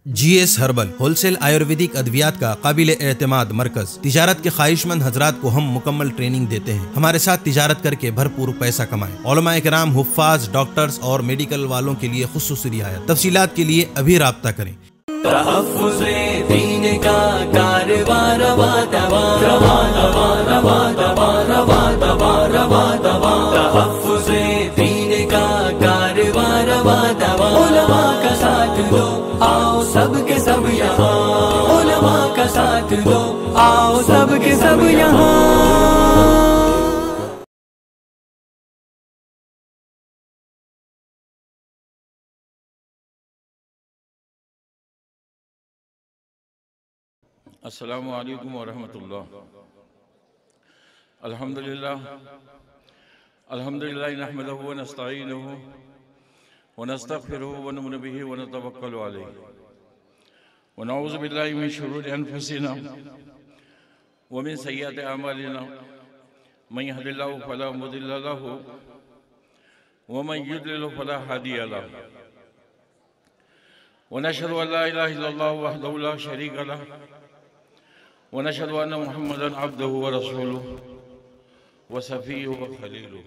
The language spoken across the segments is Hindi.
GS हर्बल होलसेल आयुर्वेदिक अद्वियात का काबिल एतमाद मरकज। तिजारत के ख्वाहिशमंद हजरात को हम मुकम्मल ट्रेनिंग देते हैं। हमारे साथ तिजारत करके भरपूर पैसा कमाएं। उलमा इकराम, हुफ्फाज, डॉक्टर्स और मेडिकल वालों के लिए खुसूसी रियायत। तफसीलात के लिए अभी राब्ता करें। आओ सबके सब यहाँ, उलमा का साथ दो, आओ सबके सब यहाँ। अस्सलामु अलैकुम वरहमतुल्लाह। अल्हम्दुलिल्लाह नहमदुहु व नस्तईनुहु व नस्तगफिरुहु व नु'मिनु बिही व नतवक्कलु अलैहि व नऊज़ु बिल्लाहि मिन शुरूरि अनफुसिना व मिन सय्यिआति अमालिना मन यहदिल्लाहु फला मुदिल्ल लहु व मन युद्लिलहु फला हादिय लहु व नशहदु अन ला इलाहा इल्लल्लाहु वहदहु ला शरीका लहु व नशहदु अन्ना मुहम्मदन अब्दुहु व रसूलुहु व सफ़ियुहु व खलीलुहु।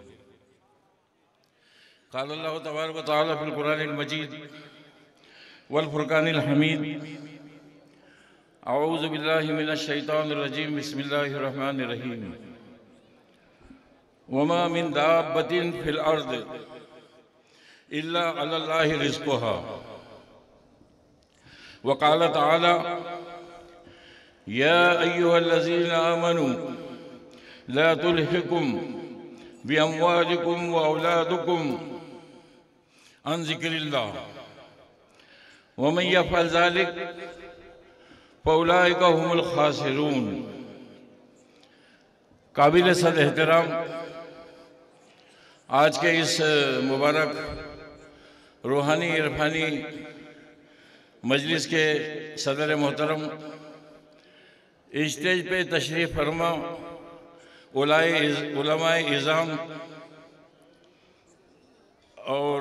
क़ाल अल्लाहु तबारक व तआला फ़िल क़ुरआनिल मजीद वल फ़ुरक़ानिल हमीद। अऊज़ु बिल्लाहि मिनश शैतानिर रजीम। बिस्मिल्लाहिर रहमानिर रहीम। वमा मिन दाब्बतिन फ़िल अर्ज़ इल्ला अलल्लाहि रिज़्क़ुहा। व क़ाल तआला या अय्युहल्लज़ीना आमनू ला तुल्हिकुम बिअम्वालिकुम व औलादुकुम अन ज़िक्रिल्लाह व मन यफ़अल ज़ालिक फ़उलाइका हुमुल ख़ासिरून। काबिल सद एहतराम आज के इस मुबारक रूहानी इरफानी मजलिस के सदर मोहतरम, स्टेज पे तशरीफ़ फरमा उलमाए इज़ाम और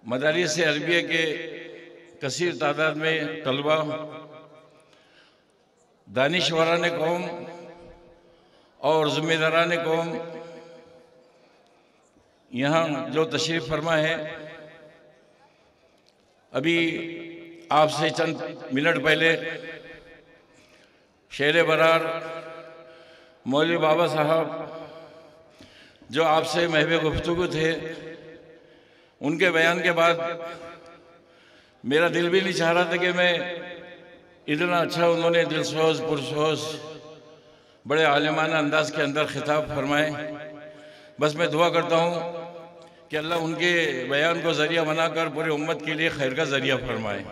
मदारिस अरबिया के कसीर तादाद में तलबा, दानिशवरान कौम और ज़िम्मेदारान कौम यहाँ जो तशरीफ़ फरमा है। अभी आपसे चंद मिनट पहले शेर बरार मौलवी बाबा साहब जो आपसे महवे गुफ्तगू थे, उनके बयान के बाद मेरा दिल भी नहीं चाह रहा था कि मैं इतना अच्छा उन्होंने दिलसोज पुरसोज बड़े आलिमाना अंदाज के अंदर खिताब फरमाए। बस मैं दुआ करता हूँ कि अल्लाह उनके बयान को ज़रिया बनाकर पूरी उम्मत के लिए खैर का ज़रिया फरमाए।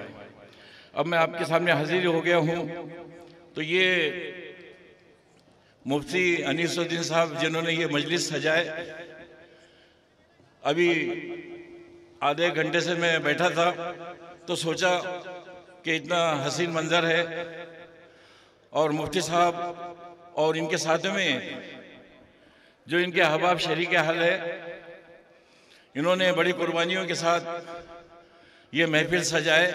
अब मैं आपके सामने हाजिर हो गया हूँ तो ये मुफ्ती अनीसुद्दीन साहब जिन्होंने ये मजलिस सजाए, अभी आधे घंटे से मैं बैठा था तो सोचा कि इतना हसीन मंजर है और मुफ्ती साहब और इनके साथ में जो इनके अहबाब शरीक हल है, इन्होंने बड़ी कुर्बानियों के साथ ये महफिल सजाए।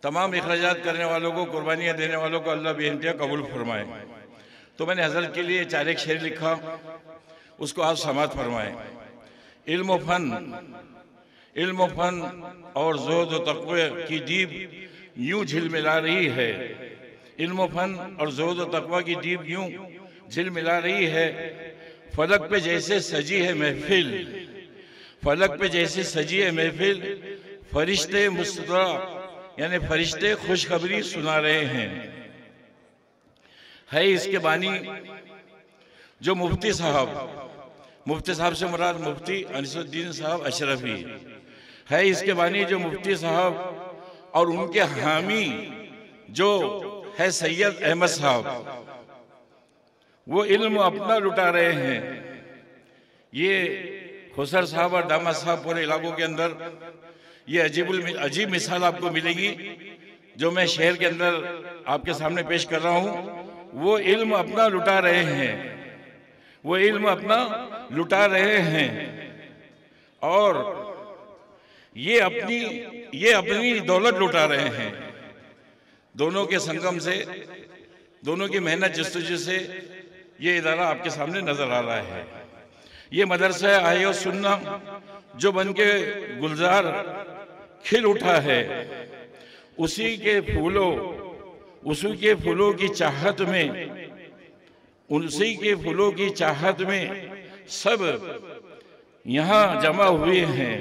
तमाम इखराजात करने वालों को, कुर्बानियाँ देने वालों को अल्लाह बेइंतहा कबूल फरमाए। तो मैंने हज़रत के लिए 4 शेर लिखा, उसको आप समात फरमाएं। इल्म फन और ज़ोद व तक़वे की दीप यूं झिलमिला रही है। इल्म फन और ज़ोद व तक़वा की दीप यूं झिलमिला रही है। फलक पे जैसे सजी है महफिल, फलक पे जैसे सजी है महफिल, फरिश्ते मुस्तदा यानी फरिश्ते खुशखबरी सुना रहे हैं। है इसके बानी जो मुफ्ती साहब से मुराद मुफ्ती अनीसुद्दीन साहब अशरफी है। इसके बानी जो मुफ्ती साहब और उनके हामी जो है सैयद अहमद साहब, वो इल्म अपना लुटा रहे हैं। ये खुसर साहब और दामाद साहब पूरे इलाकों के अंदर ये अजीब मिसाल आपको मिलेगी जो मैं शेर के अंदर आपके सामने पेश कर रहा हूँ। वो इल्म अपना लुटा रहे हैं, वो इल्म अपना लुटा रहे हैं और ये अपनी ये अपनी दौलत लुटा रहे हैं। दोनों के संगम से, दोनों की मेहनत जस्तुजू से ये इदारा आपके सामने नजर आ रहा है। ये मदरसा आए सुन्ना जो बन के गुलजार खिल उठा है, उसी के फूलों की चाहत में, उसी के फूलों की चाहत में सब यहाँ जमा हुए हैं।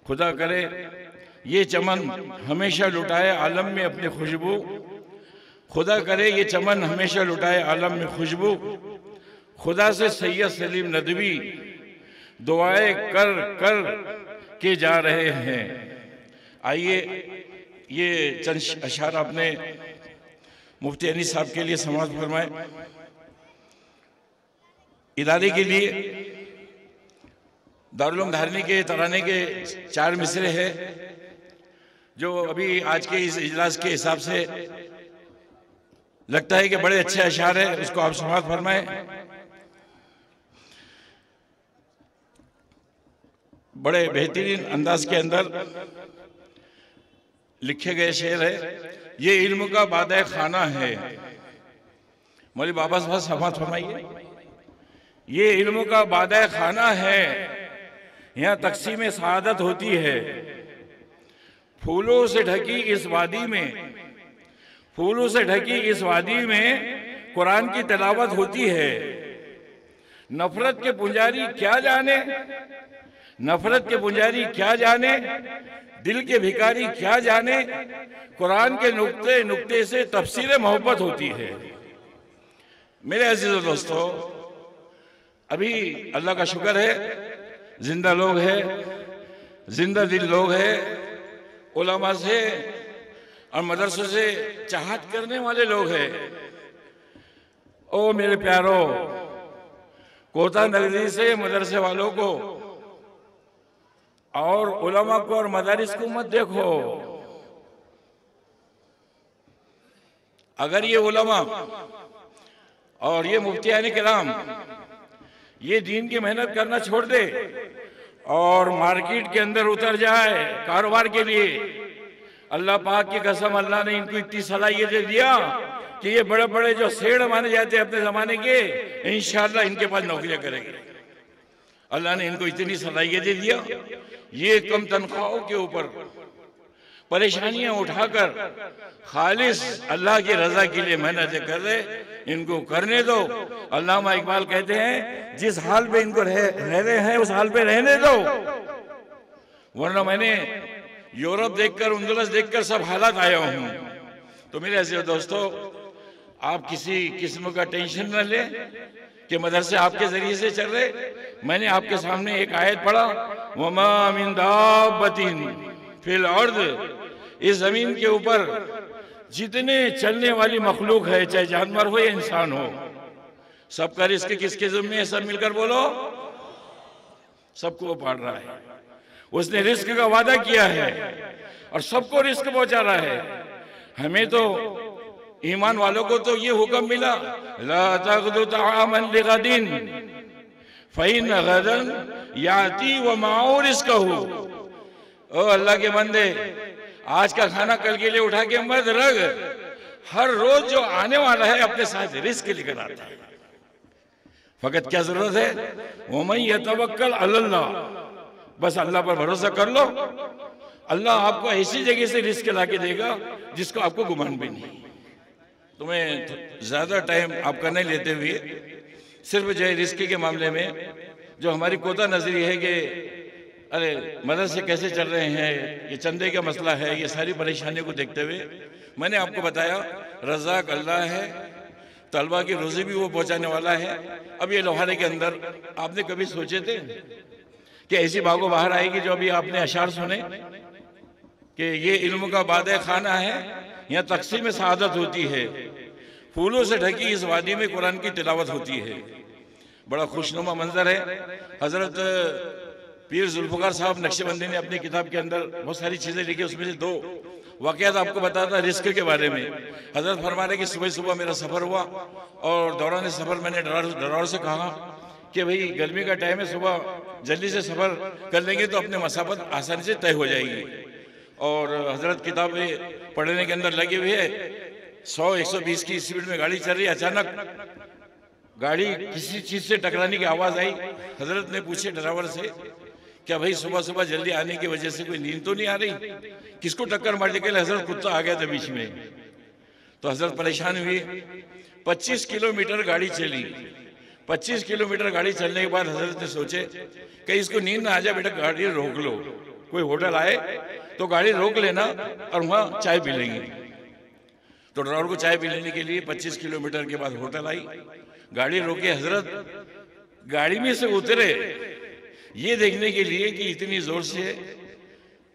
खुदा करे ये चमन हमेशा लुटाए आलम में अपनी खुशबू, खुदा करे ये चमन हमेशा लुटाए आलम में खुशबू। खुदा से सैयद सलीम नदवी दुआएं कर कर के जा रहे हैं। आइए ये चंद अशार अपने मुफ्ती अनीस साहब के लिए समाप्त फरमाए। इदारे के लिए दारुल उलूम धारनी के तराने के 4 मिसरे हैं जो अभी आज के इस इजलास के हिसाब से लगता है कि बड़े अच्छे अशार है, उसको आप समाप्त फरमाएं। बड़े बेहतरीन अंदाज के अंदर लिखे गए शेर है। ये इल्म का बादे खाना है। मौलवी बाबा साहब समाप्त फरमाइए। ये इल्म का बादे खाना है, यहाँ तकसीम सआदत होती है। फूलों से ढकी इस वादी में, फूलों से ढकी इस वादी में कुरान की तिलावत होती है। नफरत के पुजारी क्या जाने, नफरत के पुजारी क्या जाने, दिल के भिखारी क्या जाने, कुरान के नुक्ते नुक्ते से तफसीर मोहब्बत होती है। मेरे अजीज दोस्तों, अभी अल्लाह का शुक्र है जिंदा लोग हैं, जिंदा दिल लोग हैं, उलमा से और मदरसों से चाहत करने वाले लोग हैं। ओ मेरे प्यारों, कोता नगरी से मदरसे वालों को और उलमा को और मदारिस को मत देखो। अगर ये उलमा और ये मुफ्तियान किराम ये दीन की मेहनत करना छोड़ दे और मार्केट के अंदर उतर जाए कारोबार के लिए, अल्लाह पाक की कसम, अल्लाह ने इनको इतनी सलाहियत दिया कि ये बड़े बड़े जो सेठ माने जाते हैं अपने जमाने के, इंशाअल्लाह इनके पास नौकरियां करेंगे। अल्लाह ने इनको इतनी सलाहियत दिया। ये कम तनख्वाहों के ऊपर परेशानियां उठाकर खालिस अल्लाह की रजा के लिए मेहनत कर रहे, इनको करने दो। अल्लामा इकबाल कहते हैं जिस हाल पे इनको रह रहे हैं उस हाल पे रहने दो, वरना मैंने यूरोप देखकर, उंदुलस देखकर सब हालात आया हूं। तो मेरे ऐसे दोस्तों, आप किसी किस्म का टेंशन न लें कि मदरसे आपके जरिए से चल रहे। मैंने आपके सामने एक आयत पढ़ा, वमा मिन दाब्बतिन फिल अर्द, इस जमीन के ऊपर जितने चलने वाली मखलूक है, चाहे जानवर हो या इंसान हो, सबका रिस्क किसके जिम्मे है? सब मिलकर बोलो। सबको वो पाल रहा है, उसने रिस्क का वादा किया है और सबको रिस्क पहुंचा रहा है। हमें तो ईमान वालों को तो ये हुक्म मिला, ला तग़दु तआमन लिग़दिन फ़इन गदन याती व माओ रिज़्क़हु। ओ अल्लाह के बंदे, आज का खाना कल के लिए उठा के मत रख। हर रोज जो आने वाला है अपने साथ रिस्क लेकर आता है। फकत क्या जरूरत है? वमन यतवक्कल अलल्लाह, बस अल्लाह पर भरोसा कर लो। अल्लाह आपको ऐसी जगह से रिस्क ला के देगा जिसको आपको गुमान भी नहीं। तुम्हें ज्यादा टाइम आपका नहीं लेते हुए सिर्फ जो है रिस्क के मामले में जो हमारी कोता नजरी है कि अरे मदरसे कैसे चल रहे हैं, ये चंदे का मसला है, ये सारी परेशानियों को देखते हुए मैंने आपको बताया रज़ाक अल्लाह है, तलबा की रोजी भी वो पहुंचाने वाला है। अब ये लोहारे के अंदर आपने कभी सोचे थे कि ऐसी भागो बाहर आएगी जो अभी आपने अशार सुने कि ये इल्म का बादे खाना है, यहाँ तकसीम सआदत होती है, फूलों से ढकी इस वादी में कुरान की तिलावत होती है। बड़ा खुशनुमा मंजर है। हजरत पीर जुल्फ़िकार साहब नक्शबंदी ने अपनी किताब के अंदर बहुत सारी चीजें लिखी, उसमें से 2 वाक़यात आपको बताता रिस्क के बारे में। हजरत फरमा रहे कि सुबह सुबह मेरा सफर हुआ और दौरान सफर मैंने ड्राइवर से कहा कि भाई गर्मी का टाइम है, सुबह जल्दी से सफ़र कर लेंगे तो अपने मसाफत आसानी से तय हो जाएगी। और हजरत किताबें पढ़ने के अंदर लगे हुए है, 100-120 की स्पीड में गाड़ी चल रही, अचानक गाड़ी किसी चीज़ से टकराने की आवाज़ आई। हजरत ने पूछे ड्राइवर से, क्या भाई सुबह सुबह जल्दी आने की वजह से कोई नींद तो नहीं आ रही, किसको टक्कर मार दी? हजरत कुत्ता आ गया था बीच में। तो हजरत परेशान हुई। 25 किलोमीटर गाड़ी चली। 25 किलोमीटर गाड़ी चलने के बाद हजरत ने सोचे कि इसको नींद ना आ जाए, बेटा गाड़ी रोक लो, कोई होटल आए तो गाड़ी रोक लेना और वहाँ चाय पी लेंगे। तो ड्राइवर को चाय पी लेने के लिए 25 किलोमीटर के बाद होटल आई, गाड़ी रोके। हजरत गाड़ी में से उतरे ये देखने के लिए कि इतनी जोर से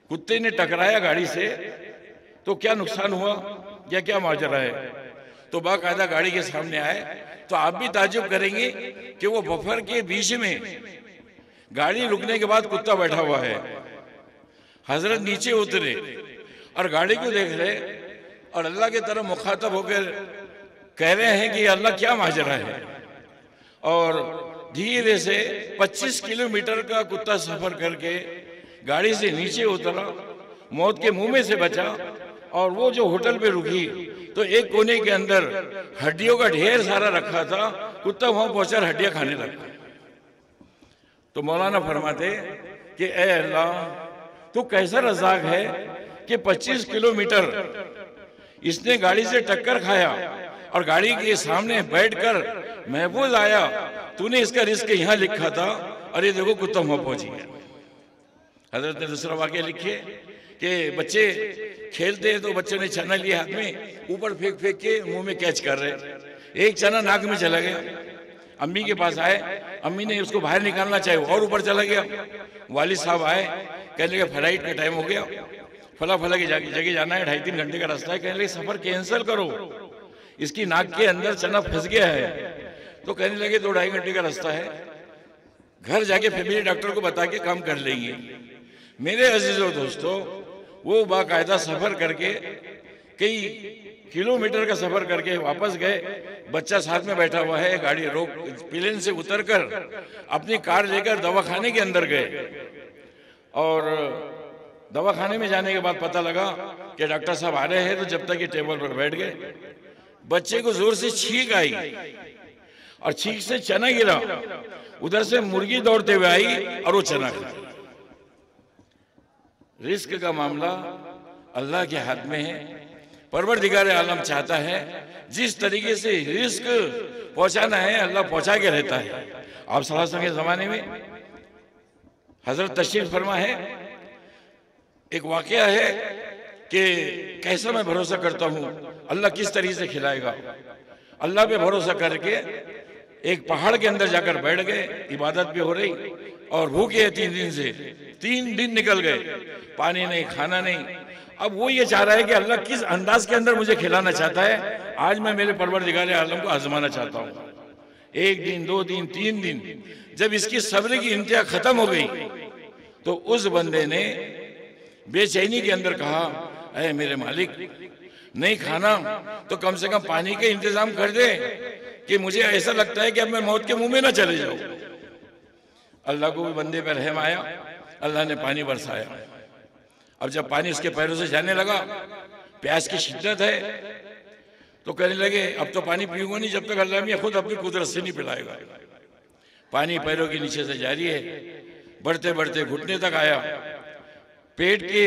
कुत्ते ने टकराया गाड़ी से तो क्या नुकसान हुआ या क्या माजरा है। तो बाकायदा गाड़ी के सामने आए तो आप भी ताज्जुब करेंगे कि वो बफर के बीच में गाड़ी रुकने के बाद कुत्ता बैठा हुआ है। हजरत नीचे उतरे और गाड़ी को देख रहे और अल्लाह की तरफ मुखातब होकर कह रहे हैं कि अल्लाह क्या माजरा है। और धीरे से 25 किलोमीटर का कुत्ता सफर करके गाड़ी से नीचे उतरा, मौत के मुंह में से बचा। और वो जो होटल पे रुकी तो एक कोने के अंदर हड्डियों का ढेर सारा रखा था, कुत्ता वहां पहुंचा हड्डियां खाने लगा। तो मौलाना फरमाते कि ए अल्लाह, तू कैसा रज़ाक है कि 25 किलोमीटर इसने गाड़ी से टक्कर खाया और गाड़ी के सामने बैठकर महफूज आया। तूने इसका रिस्क यहाँ लिखा था और ये देखो कुत्ता वहां पहुंच गया। हजरत ने दूसरा वाक्य लिखे कि बच्चे खेलते हैं तो बच्चों ने चना लिया हाथ में, ऊपर फेंक फेंक के मुंह में कैच कर रहे, एक चना नाक में चला गया। अम्मी के पास आए, अम्मी ने उसको बाहर निकालना चाहे और ऊपर चला गया। वालिद साहब आए, कहने लगे फ्लाइट का टाइम हो गया, फला फला की जगह जाना है, 2.5-3 घंटे का रास्ता है। कहने लगे सफर कैंसिल करो, इसकी नाक के अंदर चना फंस गया है। तो कहने लगे 2-2.5 घंटे का रास्ता है, घर जाके फैमिली डॉक्टर को बता के काम कर लेंगे। मेरे अजीजों दोस्तों, वो बाकायदा सफर करके कई किलोमीटर का सफर करके वापस गए। बच्चा साथ में बैठा हुआ है, गाड़ी रोक प्लेन से उतरकर अपनी कार लेकर दवाखाने के अंदर गए। और दवाखाने में जाने के बाद पता लगा कि डॉक्टर साहब आ रहे हैं। तो जब तक ये टेबल पर बैठ गए, बच्चे को जोर से छींक आई और छींक से चना गिरा। उधर से मुर्गी दौड़ते हुए आई और वो चना खा। रिस्क का मामला अल्लाह के हाथ में है। परवरदिगार आलम चाहता है जिस तरीके से रिस्क पहुंचाना है अल्लाह पहुंचा के रहता है। आप सल्लल्लाहु अलैहि वसल्लम के जमाने में हजरत तशरीफ फरमा है, एक वाकया है कि कैसा मैं भरोसा करता हूँ अल्लाह किस तरीके से खिलाएगा। अल्लाह पे भरोसा करके एक पहाड़ के अंदर जाकर बैठ गए, इबादत भी हो रही और भूखे है 3 दिन से। 3 दिन निकल गए, पानी नहीं, खाना नहीं। अब वो ये चाह रहा है कि अल्लाह किस अंदाज के अंदर मुझे खिलाना चाहता है, आज मैं मेरे परवरदिगार आलम को आजमाना चाहता हूँ। 1 दिन, 2 दिन, 3 दिन, जब इसकी सब्र की इंतहा खत्म हो गई तो उस बंदे ने बेचैनी के अंदर कहा, अरे मेरे मालिक, नहीं खाना तो कम से कम पानी के इंतजाम कर दे कि मुझे ऐसा लगता है कि अब मैं मौत के मुंह में ना चले जाऊं। अल्लाह को भी बंदे पर रहम आया, अल्लाह ने पानी बरसाया। अब जब पानी उसके पैरों से जाने लगा, प्यास की शिद्दत है, तो कहने लगे अब तो पानी पीऊंगा नहीं जब तक अल्लाह मियां खुद अपनी कुदरत से नहीं पिलाएगा। पानी पैरों के नीचे से जारी है, बढ़ते बढ़ते घुटने तक आया, पेट के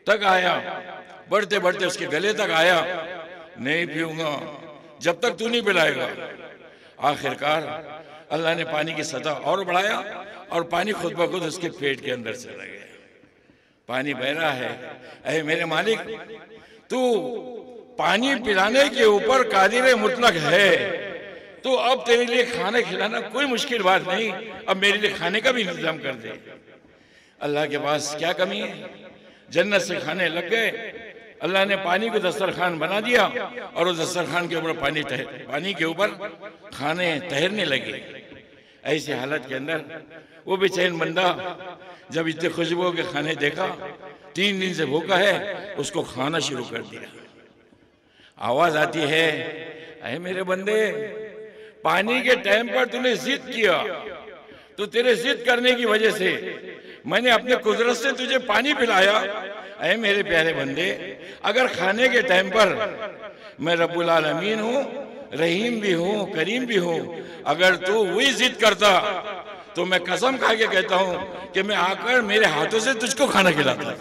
तक आया, बढ़ते बढ़ते उसके गले तक आया। नहीं पीऊंगा जब तक तू नहीं पिलाएगा। आखिरकार अल्लाह ने पानी की सतह और बढ़ाया और पानी खुद ब खुद उसके पेट के अंदर चला गया। पानी बह रहा है। अरे मेरे मालिक, तू पानी पिलाने के ऊपर कादिर मुतलक है, तो अब तेरे लिए खाना खिलाना कोई मुश्किल बात नहीं, अब मेरे लिए खाने का भी इंतजाम कर दे। अल्लाह के पास क्या कमी है, जन्नत से खाने लग गए। अल्लाह ने पानी को दस्तरखान बना दिया और उस दस्तरखान के ऊपर पानी के ऊपर खाने तैरने लगे। ऐसी हालत के अंदर वो बेचैन बंदा जब इतने खुशबू के खाने देखा, 3 दिन से भूखा है, उसको खाना शुरू कर दिया। आवाज आती है, अरे मेरे बंदे, पानी के टाइम पर तूने जिद किया तो तेरे जिद करने की वजह से मैंने अपने कुदरत से तुझे पानी पिलाया। ऐ मेरे प्यारे बंदे, अगर खाने के टाइम पर मैं रब्बुल आलमीन हूँ, रहीम भी हूँ, करीम भी हूँ, अगर तू वही जिद करता तो मैं कसम खा के कहता हूँ कि मैं आकर मेरे हाथों से तुझको खाना खिलाता।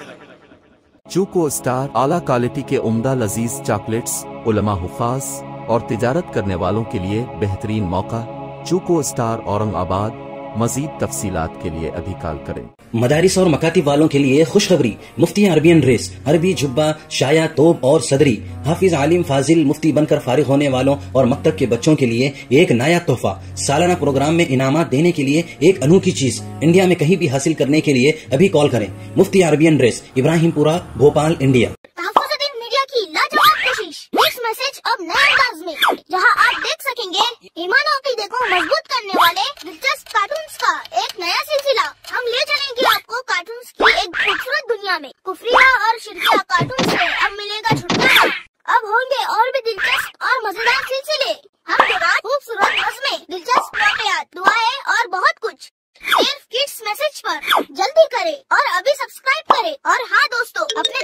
चूको स्टार आला क्वालिटी के उम्दा लजीज चॉकलेट्स उलमा हुफ़ाज और तिजारत करने वालों के लिए बेहतरीन मौका। चूको स्टार औरंगाबाद। मजीद तफसीलात के लिए अभी कॉल करें। मदारिस और मकातिब वालों के लिए खुशखबरी, मुफ्ती अरबियन ड्रेस, अरबी जुब्बा, शाया, तोब और सदरी, हाफिज आलिम फाजिल मुफ्ती बनकर फारिग होने वालों और मकतब के बच्चों के लिए एक नया तोहफा। सालाना प्रोग्राम में इनामात देने के लिए एक अनोखी चीज इंडिया में कहीं भी हासिल करने के लिए अभी कॉल करें। Mufti Arabian dress, Ibrahimpura, Bhopal, India. Media की लाजवाब कोशिश, नेक्स्ट मैसेज अब नए अंदाज में, जहां आप देख सकेंगे ईमान और अकीदे को मजबूत करने वाले दिलचस्प कार्टून्स का एक नया सिलसिला। हम ले चलेंगे आपको कार्टून्स की एक खूबसूरत दुनिया में। कुफरिया और शिरकिया कार्टून से अब मिलेगा छुटकारा। अब होंगे और भी दिलचस्प और मजेदार सिलसिले। हम जगह खूबसूरत नज़्में, दिलचस्प वाक़यात, दुआएं और बहुत कुछ सिर्फ किड्स मैसेज पर। जल्दी करें और अभी सब्सक्राइब करें। और हाँ दोस्तों, अपने